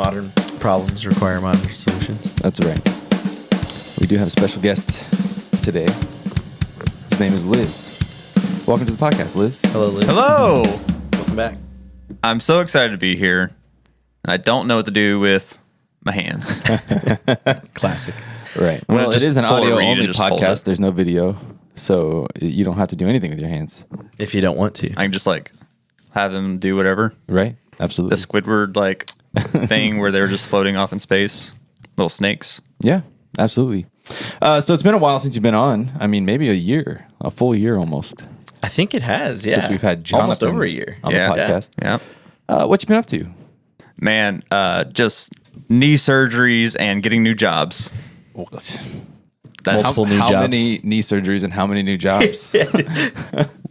Modern problems require modern solutions. That's right. We do have a special guest today. His name is Liz. Welcome to the podcast, Liz. Hello, Liz. Hello. Welcome back. I'm so excited to be here. I don't know what to do with my hands. Classic. Right. I'm gonna Well, it just is an pull a reed audio-only and just hold podcast. it. There's no video, so you don't have to do anything with your hands. If you don't want to. I can just like have them do whatever. Right? Absolutely. The Squidward like thing where they're just floating off in space. Little snakes. Yeah, absolutely. So it's been a while since you've been on. I mean, maybe a year, a full year almost. I think it has, yeah. Since we've had Jonathan almost over a year. on Yeah. the podcast. Yeah. What you been up to? Man, just knee surgeries and getting new jobs. That's Multiple new how jobs. many knee surgeries and how many new jobs?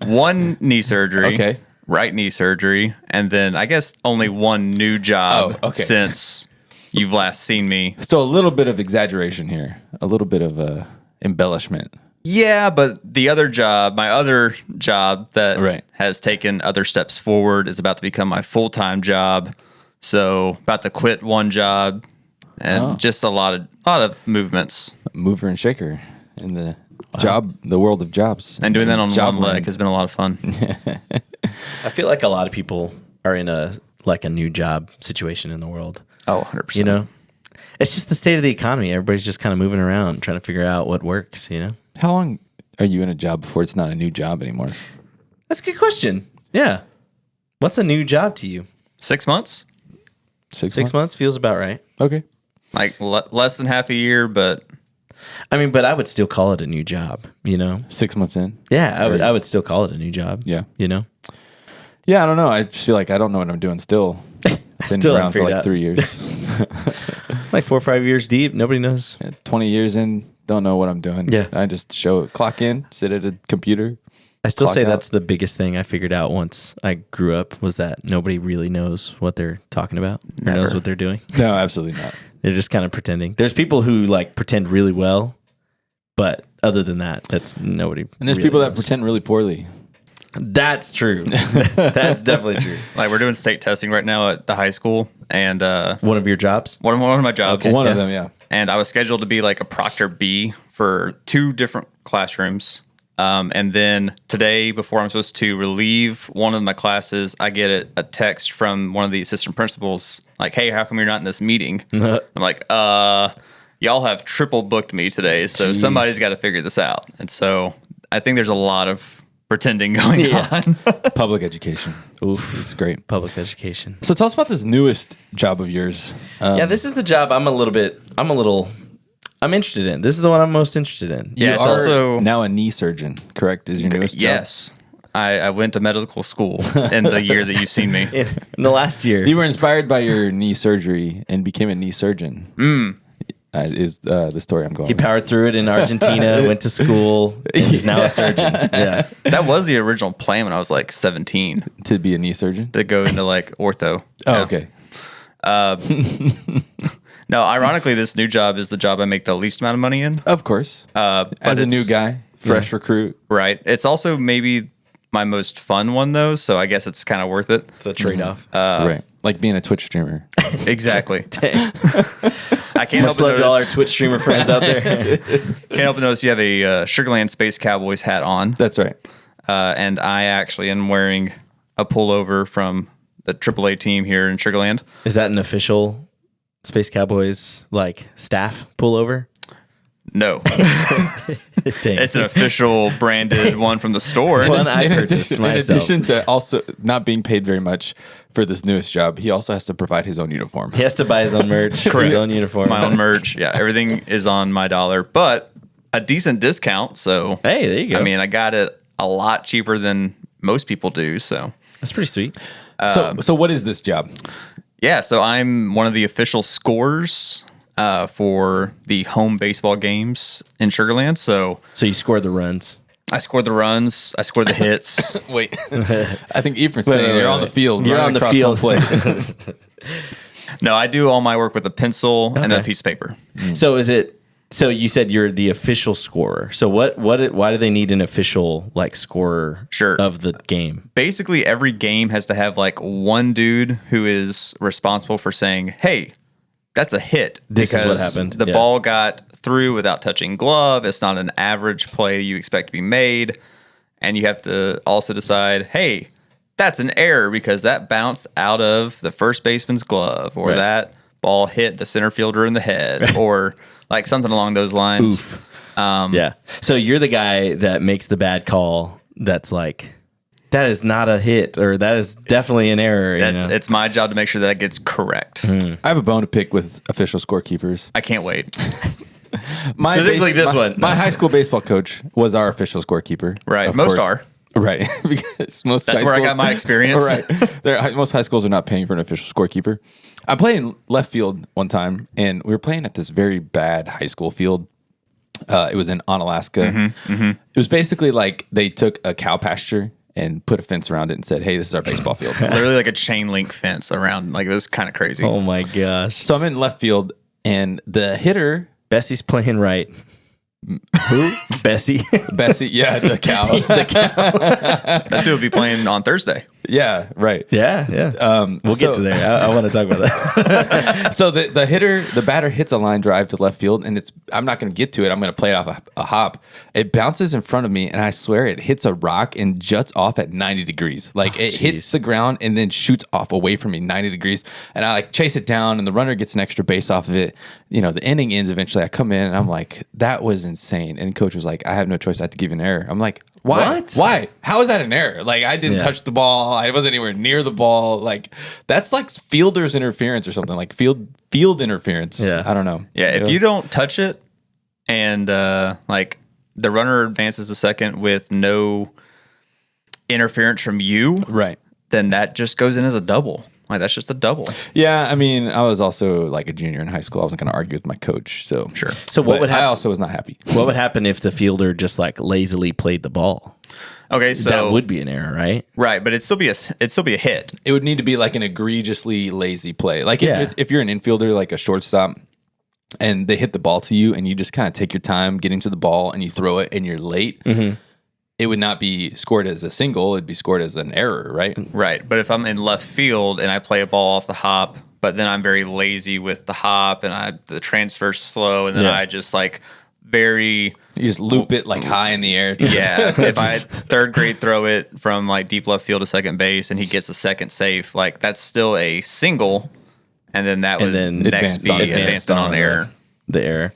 one knee surgery. Okay. Right knee surgery. And then I guess only one new job since you've last seen me. So a little bit of exaggeration here, a little bit of embellishment. Yeah, but the other job, my other job that Right. has taken other steps forward is about to become my full-time job. So about to quit one job and just a lot of movements. Mover and shaker in the the world of jobs. And doing that on Job one leg land. has been a lot of fun. I feel like a lot of people are in a new job situation in the world. Oh, 100%. You know? It's just the state of the economy. Everybody's just kind of moving around, trying to figure out what works, you know? How long are you in a job before it's not a new job anymore? That's a good question. Yeah. What's a new job to you? 6 months? 6 months feels about right. Okay. Like less than half a year, but I mean, but I would still call it a new job, you know? 6 months in. Yeah, I would still call it a new job. Yeah. You know? Yeah, I don't know. I feel like I don't know what I'm doing still. I've been Still around for haven't like figured 3 years. Like 4 or 5 years deep, nobody knows. 20 years in, don't know what I'm doing. Yeah. I just clock in, sit at a computer. I still Clock say out. that's the biggest thing I figured out once I grew up was that nobody really knows what they're talking about or knows Never. what they're doing. No, absolutely not. They're just kind of pretending. There's people who like pretend really well, but other than that, that's nobody. And there's really people that knows. pretend really poorly. That's true. That's definitely true. like we're doing state testing right now at the high school, and One of your jobs? one of my jobs. One of them, yeah. And I was scheduled to be like a Proctor B for 2 different classrooms. And then today, before I'm supposed to relieve one of my classes, I get a text from one of the assistant principals like, "Hey, how come you're not in this meeting?" I'm like, y'all have triple booked me today, so Jeez. somebody's got to figure this out. And so I think there's a lot of pretending going on. Public education. Oof, it's great. Public education. So tell us about this newest job of yours. Yeah, this is the job I'm interested in. This is the one I'm most interested in. Yeah, it's are also now a knee surgeon, correct? Is your newest job? yes. I went to medical school in the year that you've seen me. In the last year. You were inspired by your knee surgery and became a knee surgeon. Is the story I'm going He with. powered through it in Argentina, went to school, and he's now a surgeon. Yeah. That was the original plan when I was like 17 to be a knee surgeon? to go into like ortho. Oh, Yeah. okay. No, ironically, this new job is the job I make the least amount of money in. Of course. But As a new it's- guy, fresh recruit. Right. It's also maybe my most fun one, though, so I guess it's kind of worth it. The trade-off. Right. Like being a Twitch streamer. Exactly. I can't Much help but love to all our notice, Twitch streamer friends out there. can't help but notice you have a Sugarland Space Cowboys hat on. That's right. And I actually am wearing a pullover from the AAA team here in Sugarland. Is that an official Space Cowboys like staff pullover? No, Dang. it's an official branded one from the store. One I purchased In myself. addition to also not being paid very much for this newest job, he also has to provide his own uniform. He has to buy his own merch, his own uniform. My own merch. Yeah, everything is on my dollar, but a decent discount. So, Hey, there you go. I mean, I got it a lot cheaper than most people do. So, that's pretty sweet. So what is this job? yeah, so I'm one of the official scorers for the home baseball games in Sugarland. So, So you scored the runs. I scored the runs, I scored the hits. Wait. I think Ephraim's saying wait, you're wait, on the wait. field. You're running on the across field. home plate. No, I do all my work with a pencil and a Okay. piece of paper. So is it? So you said you're the official scorer. So why do they need an official like scorer Sure. of the game? Basically, every game has to have like one dude who is responsible for saying, "Hey, that's a hit. This is what because happened. The Yeah. ball got through without touching glove. It's not an average play you expect to be made. And you have to also decide, hey, that's an error because that bounced out of the first baseman's glove, or Right. that ball hit the center fielder in the head, or like something along those lines. Oof. Yeah. So you're the guy that makes the bad call. That's like, that is not a hit, or that is definitely an error. It's my job to make sure that gets correct. I have a bone to pick with official scorekeepers. I can't wait. Specifically this one. My high school baseball coach was our official scorekeeper. Right. of Most course. are. Right. Because most That's high where I schools- got my experience. Right. Most high schools are not paying for an official scorekeeper. I played in left field one time, and we were playing at this very bad high school field. It was in Onalaska. It was basically like they took a cow pasture and put a fence around it and said, hey, this is our baseball field. Literally like a chain link fence around. Like, it was kind of crazy. Oh my gosh. So I'm in left field, and the hitter, Bessie's playing right. Who? Bessie. Bessie, yeah, the cow. That's who will be playing on Thursday. Yeah, right. Yeah. We'll get to there. I want to talk about that. So the batter hits a line drive to left field, and I'm not going to get to it. I'm going to play it off a hop. It bounces in front of me, and I swear it hits a rock and juts off at 90 degrees. Like it hits the ground and then shoots off away from me 90 degrees. And I like chase it down, and the runner gets an extra base off of it. You know, the inning ends eventually. I come in and I'm like, that was insane. And the coach was like, I have no choice. I have to give you an error. I'm like, why? What? Why? How is that an error? Like, I didn't touch the ball. I wasn't anywhere near the ball. Like, that's like fielder's interference or something. Like field interference. Yeah. I don't know. Yeah, if you don't touch it and like the runner advances a second with no interference from you, Right. then that just goes in as a double. Like, that's just a double. Yeah, I mean, I was also like a junior in high school. I wasn't going to argue with my coach. So Sure. So what But would I happen? also was not happy. What would happen if the fielder just like lazily played the ball? Okay, so That would be an error, right? right, but it'd still be a hit. It would need to be like an egregiously lazy play. Like Yeah. if you're an infielder, like a shortstop, and they hit the ball to you, and you just kind of take your time getting to the ball, and you throw it, and you're late. It would not be scored as a single. It'd be scored as an error, right? Right, but if I'm in left field and I play a ball off the hop, but then I'm very lazy with the hop and the transfer's slow, and then Yeah. I just like very You just loop it like high in the air. yeah. If I third grade throw it from like deep left field to second base and he gets a second safe, like that's still a single, and then that would then next be advanced on error. The error.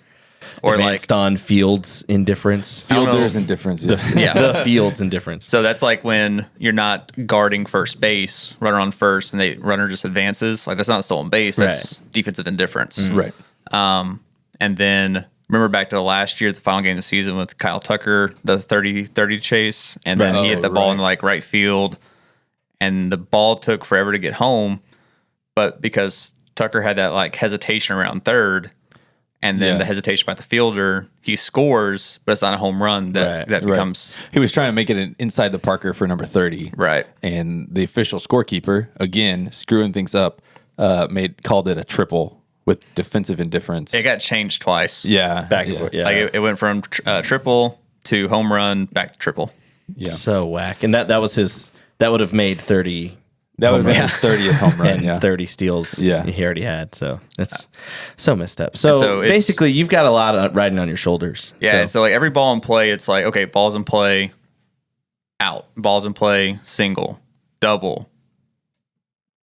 Or Advanced on Fields indifference. Fielders and difference. Yeah. The Fields indifference. So that's like when you're not guarding first base, runner on first, and the runner just advances. Like, that's not a stolen base. That's defensive indifference. Right. And then remember back to the last year, the final game of the season with Kyle Tucker, the 30-30 chase, and then he hit the ball in like right field, and the ball took forever to get home, but because Tucker had that like hesitation around third, and then Yeah. the hesitation by the fielder, he scores, but it's not a home run. That Right. becomes He was trying to make it an inside the Parker for number 30. right. And the official scorekeeper, again, screwing things up, called it a triple with defensive indifference. It got changed twice. Yeah. Back and yeah. forth. Yeah. Like it went from triple to home run back to triple. Yeah. So whack. And that was his, that would have made 30 That would home have been runs his 30th home run. and Yeah. 30 steals Yeah. he already had. So that's so messed up. So, so it's- basically, you've got a lot riding on your shoulders. Yeah. And so like every ball in play, it's like, okay, balls in play, out. Balls in play, single, double.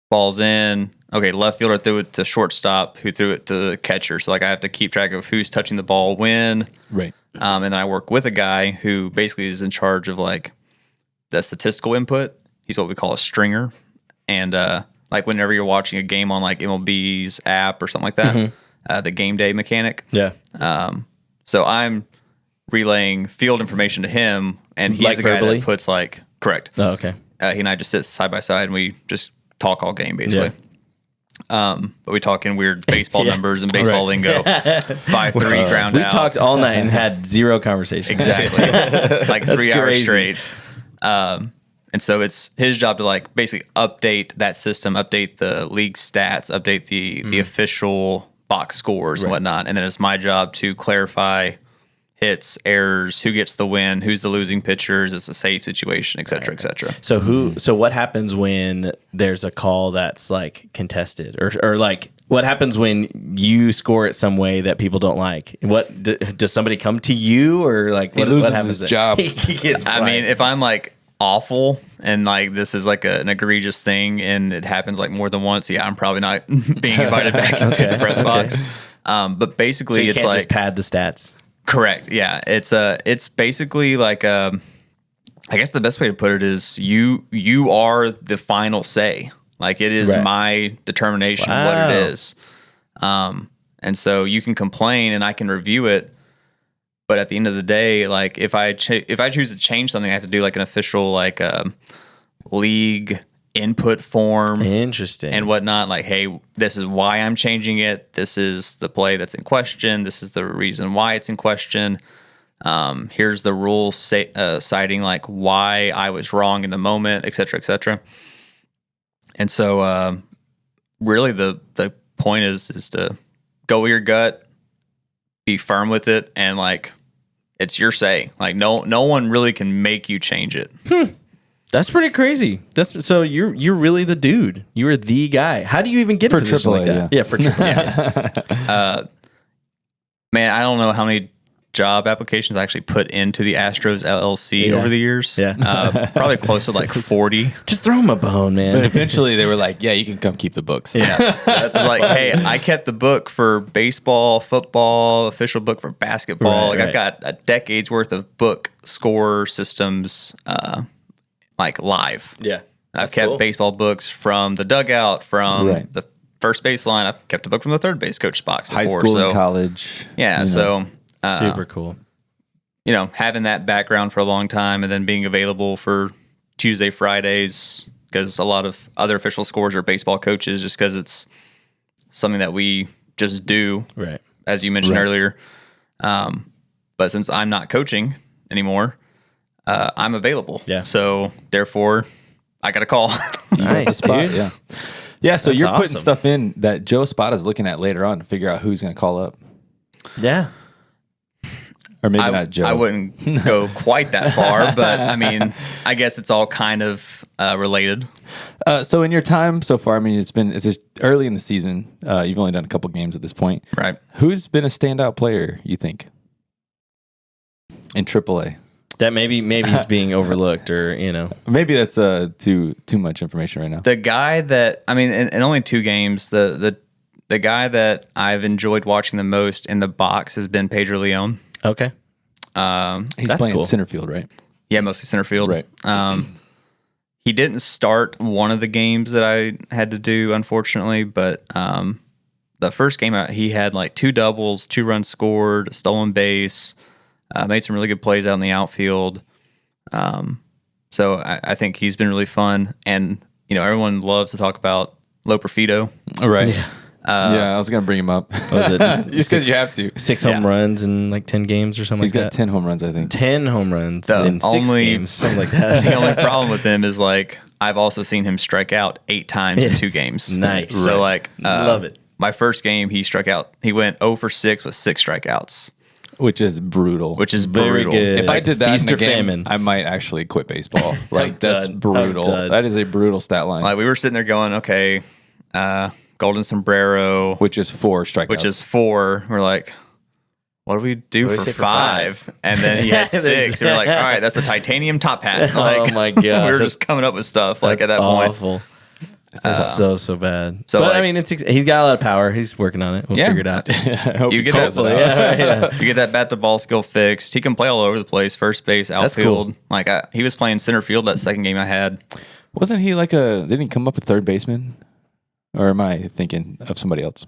Balls in. Okay, left fielder threw it to shortstop, who threw it to catcher. So like I have to keep track of who's touching the ball when. Right. And then I work with a guy who basically is in charge of like the statistical input. He's what we call a stringer. And like whenever you're watching a game on like MLB's app or something like that, the game day mechanic. Yeah. So I'm relaying field information to him, and he's Like the guy verbally? that puts like correct. Oh, okay. He and I just sit side by side, and we just talk all game basically. But we talk in weird baseball numbers and baseball lingo. 5-3 ground We out. talked all night and had zero conversation. Exactly. Like 3 hours crazy. straight. And so it's his job to like basically update that system, update the league stats, update the official box scores and whatnot. And then it's my job to clarify hits, errors, who gets the win, who's the losing pitchers, it's a safe situation, et cetera, et cetera. So what happens when there's a call that's like contested or like What happens when you score it some way that people don't like? What does somebody come to you, or like He what, loses what happens? his job. He gets I mean, if I'm like awful and like this is like an egregious thing and it happens like more than once, yeah, I'm probably not being invited back into the press box. But basically, so you it's can't like just pad the stats. correct. Yeah, it's basically like I guess the best way to put it is you are the final say. Like it is Right. my determination of what it is. And so you can complain and I can review it. But at the end of the day, like if I choose to change something, I have to do like an official like league input form Interesting. and whatnot. Like, hey, this is why I'm changing it. This is the play that's in question. This is the reason why it's in question. Here's the rules citing like why I was wrong in the moment, et cetera, et cetera. And so really the point is to go with your gut, be firm with it, and like it's your say. Like no one really can make you change it. That's pretty crazy. So you're really the dude. You were the guy. How do you even get For a position like AAA, that? Yeah, for AAA. Man, I don't know how many job applications I actually put into the Astros LLC over the years. Yeah. Probably close to like 40. Just throw him a bone, But man. eventually they were like, yeah, you can come keep the books. Yeah. That's like, hey, I kept the book for baseball, football, official book for basketball. Right, I've got a decade's worth of book score systems like live. Yeah. I've kept baseball books from the dugout, from Right. the first baseline. I've kept a book from the third base coach's box before. High school so, and college. yeah, you know. so Super cool. you know, having that background for a long time and then being available for Tuesday, Fridays, because a lot of other official scores are baseball coaches just because it's something that we just do, Right. as you mentioned Right. earlier. But since I'm not coaching anymore, I'm available. Yeah. So therefore, I got a call. Nice, Spot, dude. yeah. Yeah, so That's you're putting awesome. stuff in that Joe Spada's looking at later on to figure out who's going to call up. Yeah. Or maybe not Joe. I wouldn't go quite that far, but I mean, I guess it's all kind of related. So in your time so far, I mean, it's just early in the season. You've only done a couple games at this point. Right. Who's been a standout player, you think, in AAA? That maybe he's being overlooked, or Maybe that's too much information right now. The guy that, I mean, in only 2 games, the guy that I've enjoyed watching the most in the box has been Pedro Leon. Okay. He's That's playing cool. center field, right? Yeah, mostly center field. Right. He didn't start one of the games that I had to do, unfortunately, but the first game he had like 2 doubles, 2 runs scored, a stolen base, made some really good plays out in the outfield. So I think he's been really fun, and everyone loves to talk about Lo Profido. Right. Yeah, I was going to bring him up. Was it You said you have to. 6 home runs in like 10 games or something He's like got that? 10 home runs, I think. 10 home runs The in 6 only- games, something like that. The only problem with him is like I've also seen him strike out 8 times in 2 games. Nice. So like Love it. My first game, he struck out. He went 0 for 6 with 6 strikeouts, Which is brutal. which is Very brutal. good. If I did that Feast in or a game, famine. I might actually quit baseball. Like, done. that's I'm brutal. done. That is a brutal stat line. Like we were sitting there going, okay, Golden Sombrero, which is 4 strikeouts. which is 4. We're like, what do we do What do we for say for 5? And then he had 6. And we're like, all right, that's the titanium top hat. Like, Oh my gosh, we were that's- just coming up with stuff like at That's that point. awful. It's so bad. so, But I like- mean, he's got a lot of power. He's working on it. We'll Yeah. figure it out. I hope You he get calls that- it out. yeah. You get that bat to ball skill fixed. He can play all over the place, first base, That's cool. outfield. Like he was playing center field that second game I had. Wasn't he didn't he come up with third baseman? Or am I thinking of somebody else?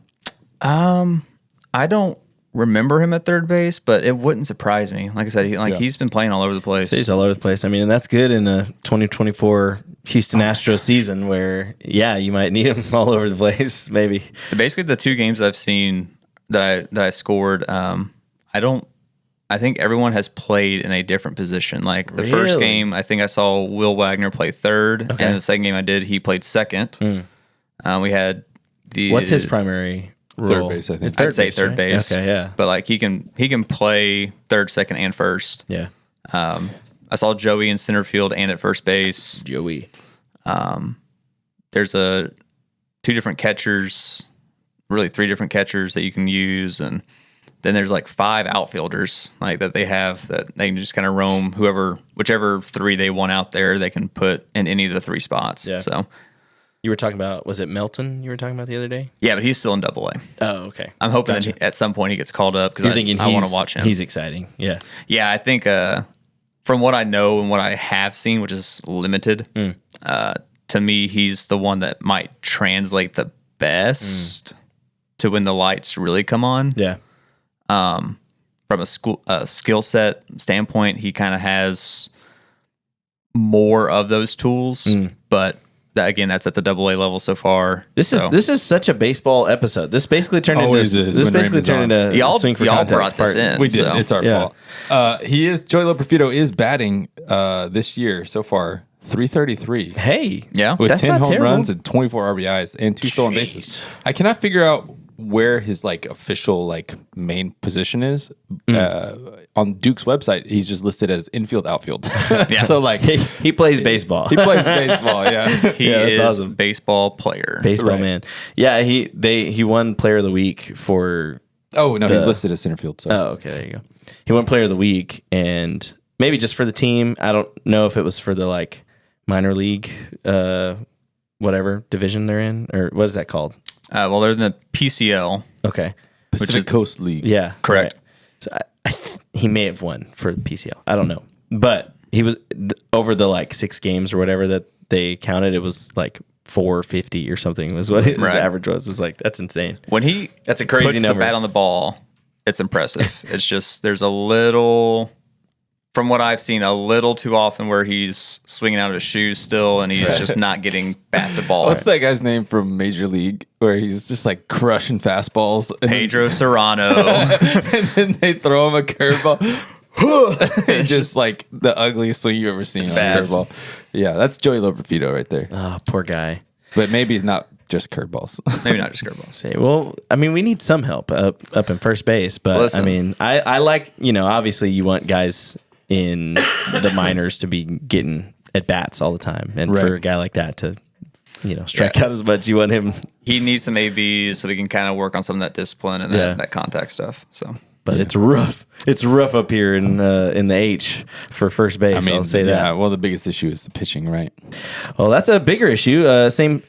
I don't remember him at third base, but it wouldn't surprise me. Like I said, Yeah. he's been playing all over the place. He's all over the place. I mean, and that's good in a 2024 Houston Astros season where, you might need him all over the place, maybe. Basically, the 2 games I've seen that I scored, I think everyone has played in a different position. Like the first Really? game, I think I saw Will Wagner play third, and the second game I did, he played second. We had What's his primary role? base, I think. It's I'd say third right? base. Okay, yeah. But like he can play third, second, and first. Yeah. I saw Joey in center field and at first base. Joey. There's 2 different catchers really 3 different catchers that you can use, and then there's like 5 outfielders like that they have that they can just kind of roam whichever 3 they want out there, they can put in any of the 3 spots. Yeah. So You were talking about, was it Melton you were talking about the other day? yeah, but he's still in Double A. Oh, okay. I'm hoping that at some point he gets called up because I want to watch him. He's exciting. Yeah. Yeah, I think from what I know and what I have seen, which is limited, to me, he's the one that might translate the best to when the lights really come on. Yeah. From a skill set standpoint, he kind of has more of those tools, but again, that's at the Double A level so far. This is such a baseball episode. This basically turned Always into is this when basically Raymond's turned on. into swing for y'all contact brought this part. in. We did. So, It's our fault. Joey Loperfido is batting this year so far 333. Hey, Yeah. With that's 10 not home terrible. runs and 24 RBIs and 2 stolen bases. I cannot figure out where his like official like main position is. On Duke's website, he's just listed as infield outfield. So like he plays baseball. he plays baseball. Yeah. he Yeah, that's is awesome. baseball player. Baseball Right. man. Yeah, he won Player of the Week for. Oh no, he's listed as center field. Sorry. Oh, okay, there you go. He won Player of the Week, and maybe just for the team. I don't know if it was for the like minor league, whatever division they're in, or what is that called? Well, they're in the PCL. Okay, Pacific Coast League. yeah, Correct. right. So he may have won for PCL. I don't know, but he was over the like 6 games or whatever that they counted. It was like 450 or something was what his Right. average was. It's like that's insane. When he That's a crazy puts number. the bat on the ball, it's impressive. It's just there's a little, from what I've seen, a little too often where he's swinging out of his shoes still, and he's just not getting bat to ball. What's that guy's name from Major League where he's just like crushing fastballs? And Pedro Serrano. and then they throw him a curveball. It's just like the ugliest swing you've ever seen on a bad. curveball. Yeah, that's Joey Loperfido right there. Oh, poor guy. But maybe not just curveballs. Maybe not just curveballs. Say, well, I mean, we need some help up in first base, but Listen. I mean, I like, obviously you want guys in the minors to be getting at bats all the time, and for Right. a guy like that to, strike out as much, you want him. He needs some ABs so we can kind of work on some of that discipline and Yeah. that contact stuff. So But it's rough. It's rough up here in the H for first base. I'll say that. Yeah, well, the biggest issue is the pitching, right? Well, that's a bigger issue.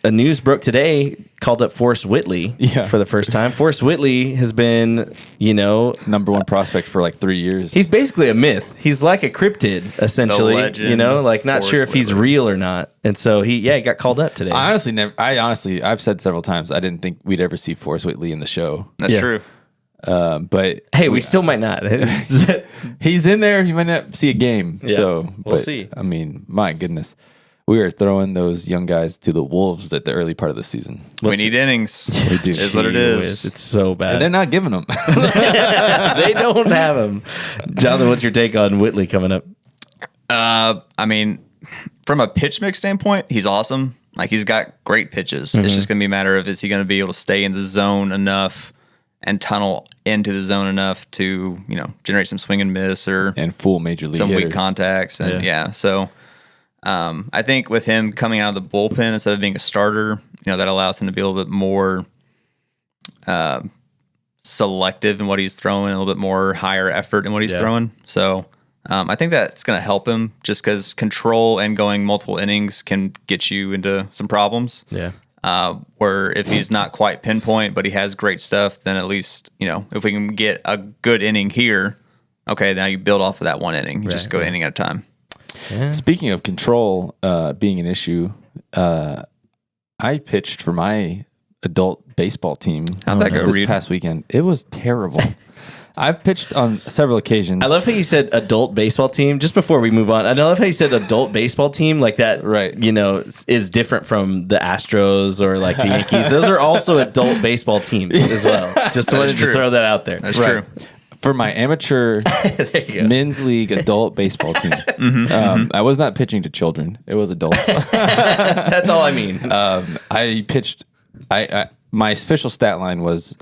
News broke today, called up Forrest Whitley for the first time. Forrest Whitley has been, Number 1 prospect for like 3 years. he's basically a myth. He's like a cryptid, essentially. legend, like not sure if Forrest he's Whitley. real or not. And so he got called up today. I honestly, I've said several times, I didn't think we'd ever see Forrest Whitley in the show. that's Yeah. true. But Hey, we still might not. he's in there. He might not see a game. Yeah, So we'll see. I mean, my goodness. We are throwing those young guys to the wolves at the early part of the season. We need innings. We do. Is what it is. It's so bad. And they're not giving them. They don't have him. Jonathan, what's your take on Whitley coming up? I mean, from a pitch mix standpoint, he's awesome. Like he's got great pitches. It's just going to be a matter of is he going to be able to stay in the zone enough and tunnel into the zone enough to generate some swing and miss or and full major league some weak hitters. contacts and so I think with him coming out of the bullpen instead of being a starter, that allows him to be a little bit more selective in what he's throwing, a little bit more higher effort in what he's throwing. So I think that's going to help him just because control and going multiple innings can get you into some problems. Yeah. Where if he's not quite pinpoint, but he has great stuff, then at least, if we can get a good inning here, okay, now you build off of that one inning. You just go inning at a time. Yeah. Speaking of control being an issue, I pitched for my adult baseball team How'd that go, this Reed? past weekend. It was terrible. I've pitched on several occasions. I love how you said adult baseball team. Just before we move on, I love how you said adult baseball team like that. Right. Is different from the Astros or like the Yankees. Those are also adult baseball teams as well. Just wanted to true. throw that out there. That's Right. true. For my amateur There you go. men's league adult baseball team. I was not pitching to children. It was adults. That's all I mean. I pitched. My official stat line was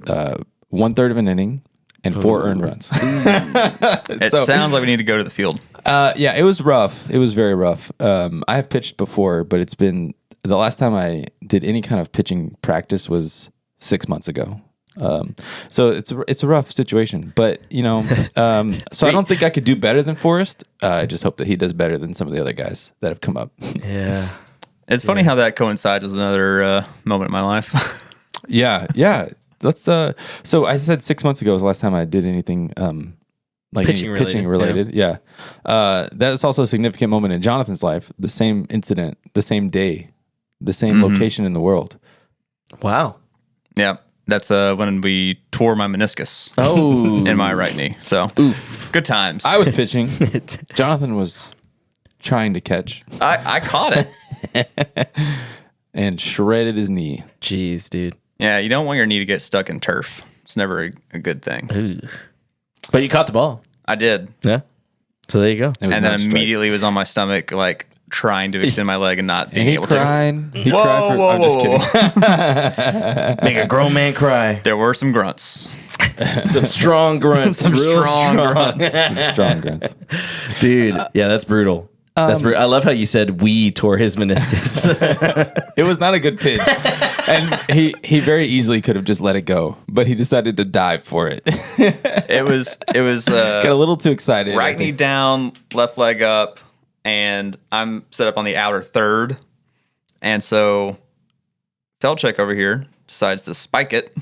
1/3 of an inning and 4 earned runs. It sounds like we need to go to the field. Yeah, it was rough. It was very rough. I have pitched before, but the last time I did any kind of pitching practice was 6 months ago. So it's a rough situation, but so I don't think I could do better than Forrest. I just hope that he does better than some of the other guys that have come up. Yeah. It's funny how that coincides with another moment in my life. Yeah. Let's. So I said 6 months ago was the last time I did anything like pitching related. Yeah. That is also a significant moment in Jonathan's life. The same incident, the same day, the same location in the world. Wow. Yeah. That's when we tore my meniscus in my right knee. So, good times. I was pitching. Jonathan was trying to catch. I caught it. And shredded his knee. Jeez, dude. Yeah, you don't want your knee to get stuck in turf. It's never a good thing. Ooh. But you caught the ball. I did. Yeah. So there you go. And then immediately was on my stomach, like trying to extend my leg and not being able to. He cried. I'm just kidding. Make a grown man cry. There were some grunts. Some strong grunts. Some real strong grunts. Strong grunts. Dude, yeah, that's brutal. That's brutal. I love how you said we tore his meniscus. It was not a good pitch. And he very easily could have just let it go, but he decided to dive for it. It was Got a little too excited. right knee down, left leg up, and I'm set up on the outer third. And so Felchek over here decides to spike it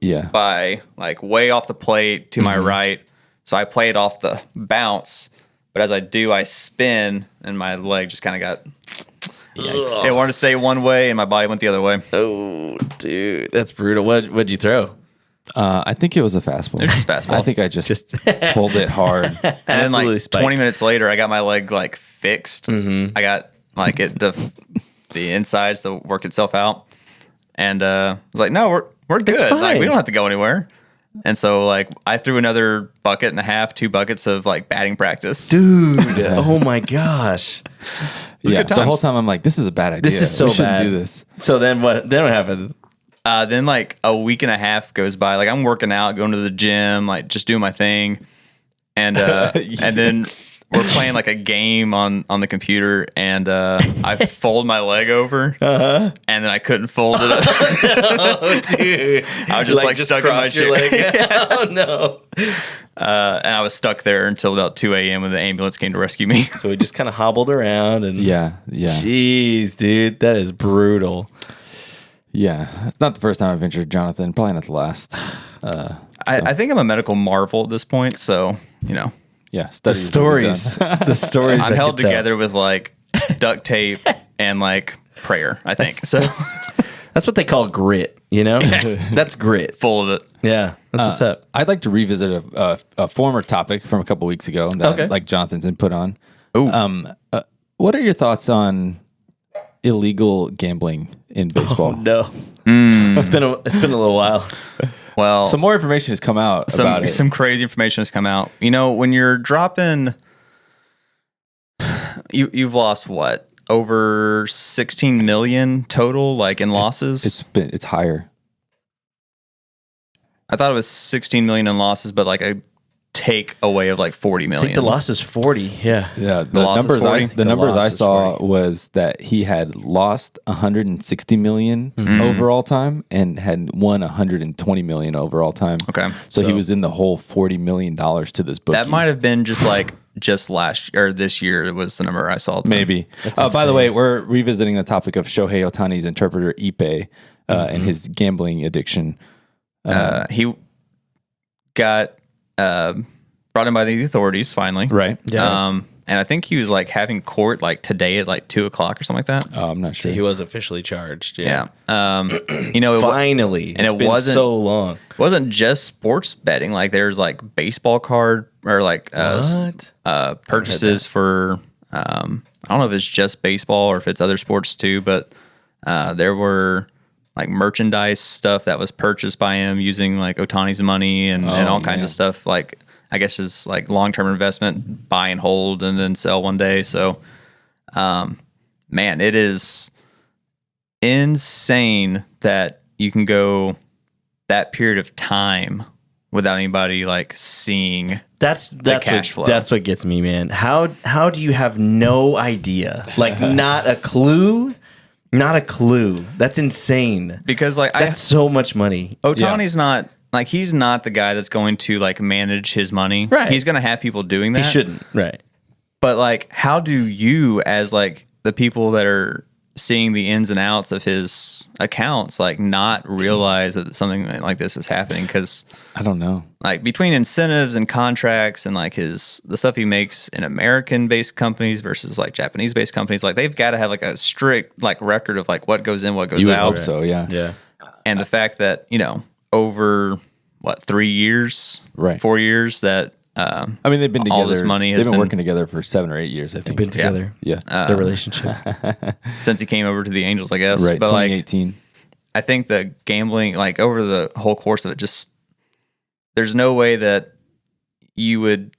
Yeah. by like way off the plate to my right. So I play it off the bounce, but as I do, I spin and my leg just kind of got. Yikes. It wanted to stay one way and my body went the other way. Oh, dude, that's brutal. What'd you throw? I think it was a fastball. It was just fastball. I think I just pulled it hard. And then Absolutely like spiked. 20 minutes later, I got my leg like fixed. I got like the insides to work itself out. And I was like, no, we're good. Like fine. we don't have to go anywhere. And so like I threw another bucket and a half, 2 buckets of like batting practice. Dude, oh my gosh. Yeah, good the whole times. time I'm like, this is a bad idea. This is so we shouldn't bad. do this. So then what happened? Then like a week and a half goes by. Like I'm working out, going to the gym, like just doing my thing. And and then we're playing like a game on the computer, and I fold my leg over, and then I couldn't fold it up. Oh, dude. I was just like stuck in my crossed your chair. leg. Oh, no. And I was stuck there until about 2 a.m. when the ambulance came to rescue me. So we just kind of hobbled around and Yeah. Jeez, dude, that is brutal. Yeah. It's not the first time I've injured Jonathan. Probably not the last. I think I'm a medical marvel at this point, so Yeah. The studies stories. The stories. I'm I held could tell. together with like duct tape and like prayer. I think so. That's what they call grit, you know? That's grit. Full of it. Yeah, that's what's up. I'd like to revisit a former topic from a couple weeks ago that Okay. like Jonathan's input on. Ooh. What are your thoughts on illegal gambling in baseball? No. It's been a little while. Well, Some more information has come out about it. some crazy information has come out. When you're dropping, you've lost what, over 16 million total, like in losses. It's higher. I thought it was 16 million in losses, but like a take away of like 40 I million. think the loss is 40. Yeah. Yeah, the loss is numbers 40? the The numbers loss I is saw 40. was that he had lost 160 million overall time and had won 120 million overall time. Okay. So he was in the whole $40 million to this bookie. That might have been just last year or this year was the number I saw. Maybe. By the way, we're revisiting the topic of Shohei Ohtani's interpreter Ippei and his gambling addiction. He got brought in by the authorities finally. Right. Yeah. And I think he was like having court like today at like 2:00 or something like that. Oh, I'm not sure. He was officially charged. Yeah. Yeah. Finally. and It's it been wasn't- so long. It wasn't just sports betting. Like there's like baseball card or like What? purchases for I don't know if it's just baseball or if it's other sports too, but there were like merchandise stuff that was purchased by him using like Ohtani's money and all kinds of stuff. Like I guess is like long-term investment, buy and hold and then sell one day. So, man, it is insane that you can go that period of time without anybody like seeing. That's cash what, flow. That's what gets me, man. How do you have no idea? Like not a clue Not a clue. That's insane. Because like That's so much money. Ohtani's not like he's not the guy that's going to like manage his money. Right. He's going to have people doing that. He shouldn't. Right. But like, how do you, as like the people that are seeing the ins and outs of his accounts, like not realize that something like this is happening? Because I don't know. like between incentives and contracts and like the stuff he makes in American based companies versus like Japanese based companies, like they've got to have like a strict like record of like what goes in, what goes You would out. hope so, yeah. Yeah. And the fact that, over 3 years, Right. 4 years that, I mean, they've been together. all this money has They've been been- working together for 7 or 8 years, I think. Been together. Yeah. Their relationship. since he came over to the Angels, I guess. Right. But like, 2018. I think the gambling, like over the whole course of it, just there's no way that you would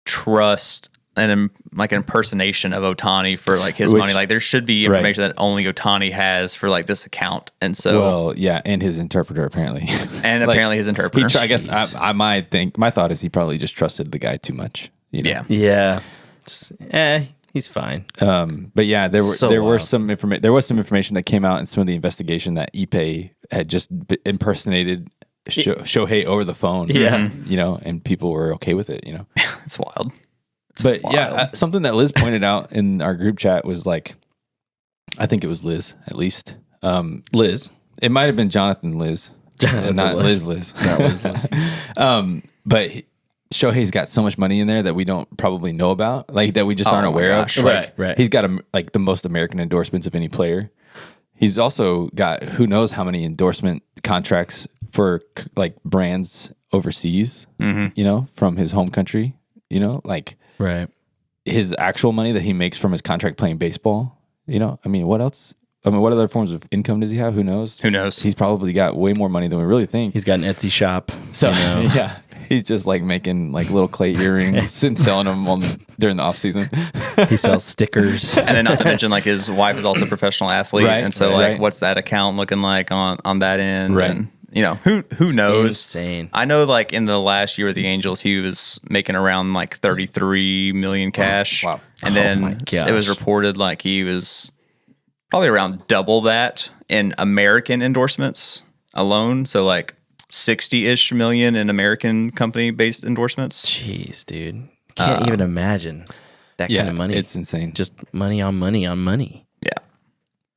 trust an impersonation of Ohtani for like his Which- money. Like there should be information that only Ohtani has for like this account, and so Well, yeah, and his interpreter apparently. and like, apparently his interpreter. I guess I might think my thought is he probably just trusted the guy too much. Yeah. Yeah. Just, he's fine. But yeah, there So was wild. some information that came out in some of the investigation that Ippei had just impersonated Shohei over the phone. Yeah. And people were okay with it. It's wild. But wild. yeah, something that Liz pointed out in our group chat was like, I think it was Liz at least. Liz. It might have been Jonathan Liz, not Liz. Not Liz. But Shohei's got so much money in there that we don't probably know about, like that we just aren't my aware gosh. of. Like, Right. He's got like the most American endorsements of any player. He's also got who knows how many endorsement contracts for like brands overseas. From his home country. Like Right. his actual money that he makes from his contract playing baseball. I mean, what else? I mean, what other forms of income does he have? Who knows? Who knows? He's probably got way more money than we really think. He's got an Etsy shop. So yeah, he's just like making like little clay earrings and selling them during the off season. He sells stickers. And then not to mention like his wife is also a professional athlete, Right, and so right. like what's that account looking like on that end? Right. And who knows? Insane. I know like in the last year with the Angels, he was making around like 33 million cash. Wow. And my then gosh. it was reported like he was probably around double that in American endorsements alone. So like 60-ish million in American company based endorsements. Jeez, dude. Can't even imagine that Yeah, kind of money. it's insane. Just money on money on money. Yeah.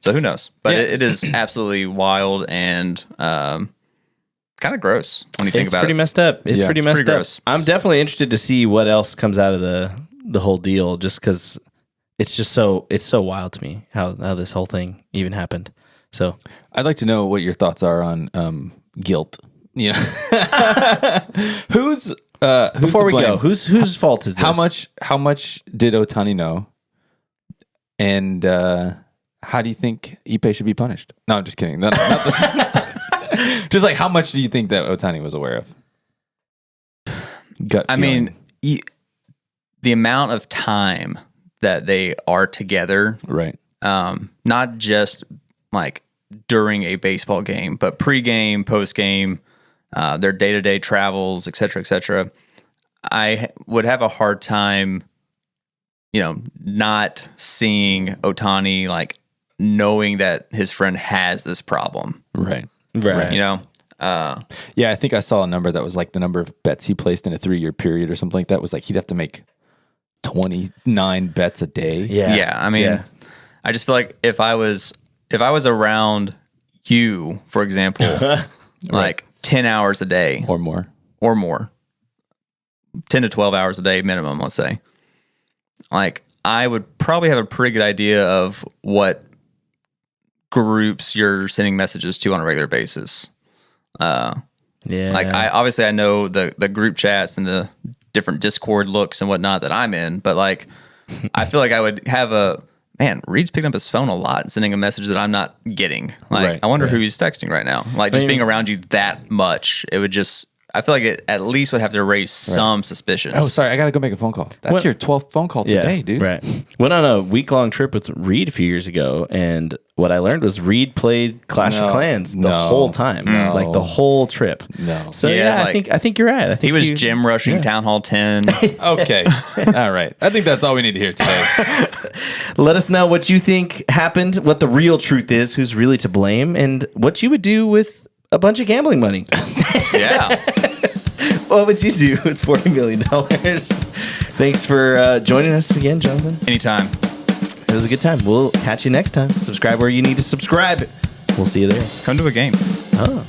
So who knows? But Yeah. it is absolutely wild and kind of gross when you think It's about pretty it. messed up. It's Yeah. pretty It's messed pretty up. gross. I'm definitely interested to see what else comes out of the whole deal, just because it's so wild to me how this whole thing even happened. So I'd like to know what your thoughts are on guilt. Who's before to we blame? go, whose fault is this? How much did Ohtani know? And how do you think Ippei should be punished? No, I'm just kidding. Not this. Just like how much do you think that Ohtani was aware of? Gut I feeling. mean, the amount of time that they are together, right. not just like during a baseball game, but pregame, postgame, their day-to-day travels, et cetera, I would have a hard time, not seeing Ohtani, like knowing that his friend has this problem, Right. Right. Yeah, I think I saw a number that was like the number of bets he placed in a 3-year period or something like that was like he'd have to make 29 bets a day. Yeah, I mean, I just feel like if I was around you, for example, like 10 hours a day Or more. 10 to 12 hours a day minimum, let's say, like I would probably have a pretty good idea of what groups you're sending messages to on a regular basis. Yeah. Like I know the group chats and the different Discord looks and whatnot that I'm in, but like I feel like I would have Reed's picking up his phone a lot and sending a message that I'm not getting. Like Right, I wonder who he's texting right now. Like just being around you that much, it would just I feel like it at least would have to raise some suspicions. Oh, sorry. I got to go make a phone call. That's your 12th phone call today, dude. Right. Went on a week-long trip with Reed a few years ago, and what I learned was Reed played Clash of Clans the whole time, like the whole trip. No. So Yeah, I think you're right. I think he was gym rushing Town Hall 10. Okay. All right. I think that's all we need to hear today. Let us know what you think happened, what the real truth is, who's really to blame, and what you would do with a bunch of gambling money. Yeah. What would you do with $40 million? Thanks for joining us again, Jonathan. Anytime. It was a good time. We'll catch you next time. Subscribe where you need to subscribe. We'll see you there. Come to a game. Oh.